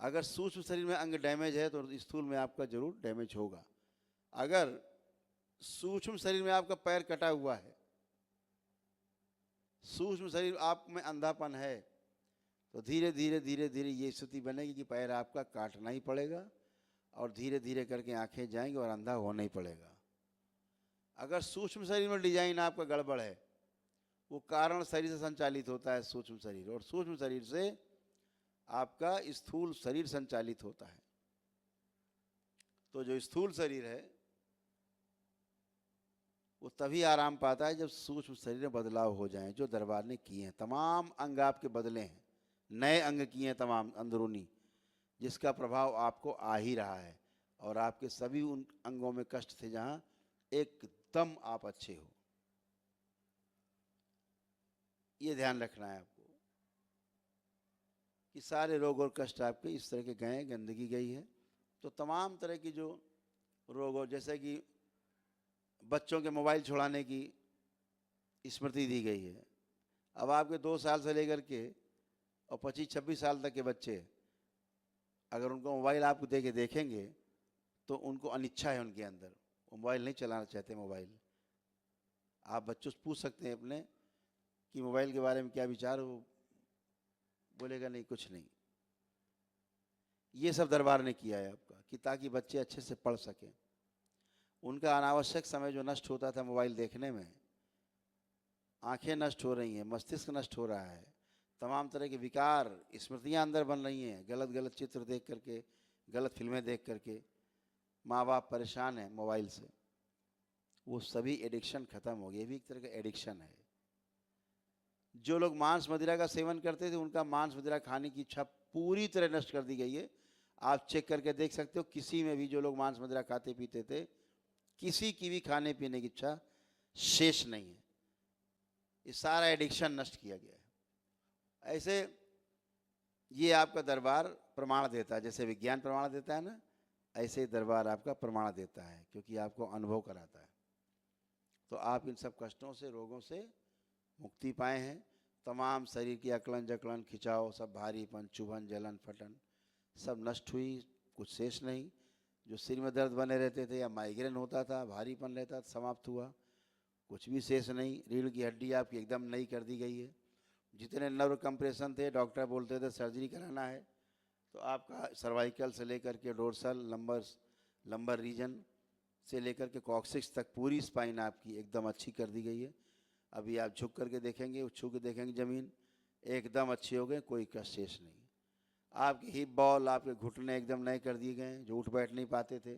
अगर सूक्ष्म शरीर में अंग डैमेज है तो स्थूल में आपका जरूर डैमेज होगा। अगर सूक्ष्म शरीर में आपका पैर कटा हुआ है, सूक्ष्म शरीर आप में अंधापन है, तो धीरे धीरे धीरे धीरे ये स्थिति बनेगी कि पैर आपका काटना ही पड़ेगा और धीरे धीरे करके आंखें जाएंगी और अंधा होना ही पड़ेगा। अगर सूक्ष्म शरीर में डिजाइन आपका गड़बड़ है, वो कारण शरीर से संचालित होता है सूक्ष्म शरीर, और सूक्ष्म शरीर से आपका स्थूल शरीर संचालित होता है। तो जो स्थूल शरीर है वो तभी आराम पाता है जब सूक्ष्म शरीर में बदलाव हो जाए। जो दरबार ने किए हैं, तमाम अंग आपके बदले हैं, नए अंग किए हैं तमाम अंदरूनी, जिसका प्रभाव आपको आ ही रहा है। और आपके सभी उन अंगों में कष्ट थे जहां एकदम आप अच्छे हो। ये ध्यान रखना है आपको कि सारे रोग और कष्ट आपके इस तरह के गए, गंदगी गई है। तो तमाम तरह की जो रोग, और जैसे कि बच्चों के मोबाइल छुड़ाने की स्मृति दी गई है। अब आपके 2 साल से लेकर के और 25-26 साल तक के बच्चे अगर उनको मोबाइल आप दे के देखेंगे तो उनको अनिच्छा है उनके अंदर, वो मोबाइल नहीं चलाना चाहते। मोबाइल आप बच्चों से पूछ सकते हैं अपने कि मोबाइल के बारे में क्या विचार हो, बोलेगा नहीं, कुछ नहीं। ये सब दरबार ने किया है आपका कि ताकि बच्चे अच्छे से पढ़ सकें। उनका अनावश्यक समय जो नष्ट होता था मोबाइल देखने में, आंखें नष्ट हो रही हैं, मस्तिष्क नष्ट हो रहा है, तमाम तरह के विकार, स्मृतियां अंदर बन रही हैं, गलत गलत चित्र देख करके, गलत फिल्में देख करके माँ बाप परेशान हैं मोबाइल से। वो सभी एडिक्शन खत्म हो गए। ये भी एक तरह का एडिक्शन है। जो लोग मांस मदिरा का सेवन करते थे, उनका मांस मदिरा खाने की इच्छा पूरी तरह नष्ट कर दी गई है। आप चेक करके देख सकते हो, किसी में भी जो लोग मांस मदिरा खाते पीते थे, किसी की भी खाने पीने की इच्छा शेष नहीं है। ये सारा एडिक्शन नष्ट किया गया है। ऐसे ये आपका दरबार प्रमाण देता है, जैसे विज्ञान प्रमाण देता है ना, ऐसे ही दरबार आपका प्रमाण देता है, क्योंकि आपको अनुभव कराता है। तो आप इन सब कष्टों से, रोगों से मुक्ति पाए हैं। तमाम शरीर की अकलन जकलन, खिंचाव, सब भारीपन, चुभन, जलन, फटन सब नष्ट हुई, कुछ शेष नहीं। जो सिर में दर्द बने रहते थे या माइग्रेन होता था, भारीपन रहता था, समाप्त हुआ, कुछ भी शेष नहीं। रीढ़ की हड्डी आपकी एकदम नई कर दी गई है। जितने नर्व कंप्रेशन थे, डॉक्टर बोलते थे सर्जरी कराना है, तो आपका सर्वाइकल से लेकर के डोर्सल, लंबर रीजन से लेकर के कॉक्सिक्स तक पूरी स्पाइन आपकी एकदम अच्छी कर दी गई है। अभी आप झुक करके देखेंगे, छू के देखेंगे जमीन, एकदम अच्छी हो गई, कोई कष्ट शेष नहीं। आपके हिप बॉल, आपके घुटने एकदम नए कर दिए गए, जो उठ बैठ नहीं पाते थे,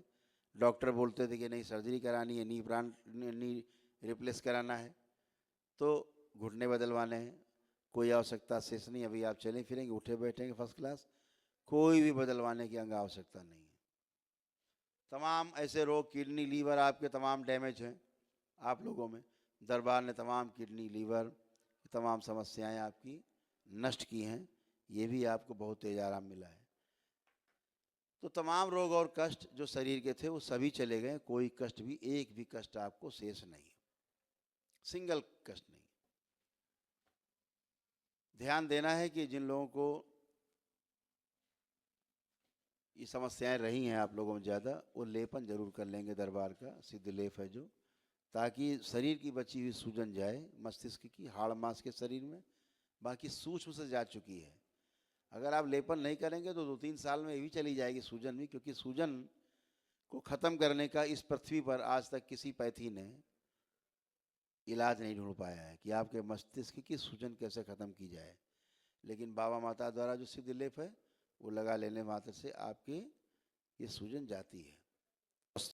डॉक्टर बोलते थे कि नहीं सर्जरी करानी है, नी रिप्लेस कराना है, तो घुटने बदलवाने हैं, कोई आवश्यकता शेष नहीं। अभी आप चलें फिरेंगे, उठे बैठेंगे फर्स्ट क्लास, कोई भी बदलवाने की अंग आवश्यकता नहीं है। तमाम ऐसे रोग, किडनी लीवर आपके तमाम डैमेज हैं आप लोगों में, दरबार ने तमाम किडनी लीवर तमाम समस्याएं आपकी नष्ट की हैं। ये भी आपको बहुत तेज आराम मिला है। तो तमाम रोग और कष्ट जो शरीर के थे वो सभी चले गए, कोई कष्ट भी, एक भी कष्ट आपको शेष नहीं, सिंगल कष्ट नहीं। ध्यान देना है कि जिन लोगों को ये समस्याएं रही हैं आप लोगों में ज़्यादा, वो लेपन जरूर कर लेंगे दरबार का, सिद्ध लेप है जो, ताकि शरीर की बची हुई सूजन जाए, मस्तिष्क की, हाड़ मांस के शरीर में, बाकी सूक्ष्म से जा चुकी है। अगर आप लेपन नहीं करेंगे तो 2-3 साल में ये भी चली जाएगी सूजन भी, क्योंकि सूजन को ख़त्म करने का इस पृथ्वी पर आज तक किसी पैथी ने इलाज नहीं ढूंढ पाया है कि आपके मस्तिष्क की सूजन कैसे ख़त्म की जाए। लेकिन बाबा माता द्वारा जो सिद्ध लेप है वो लगा लेने मात्र से आपकी ये सूजन जाती है।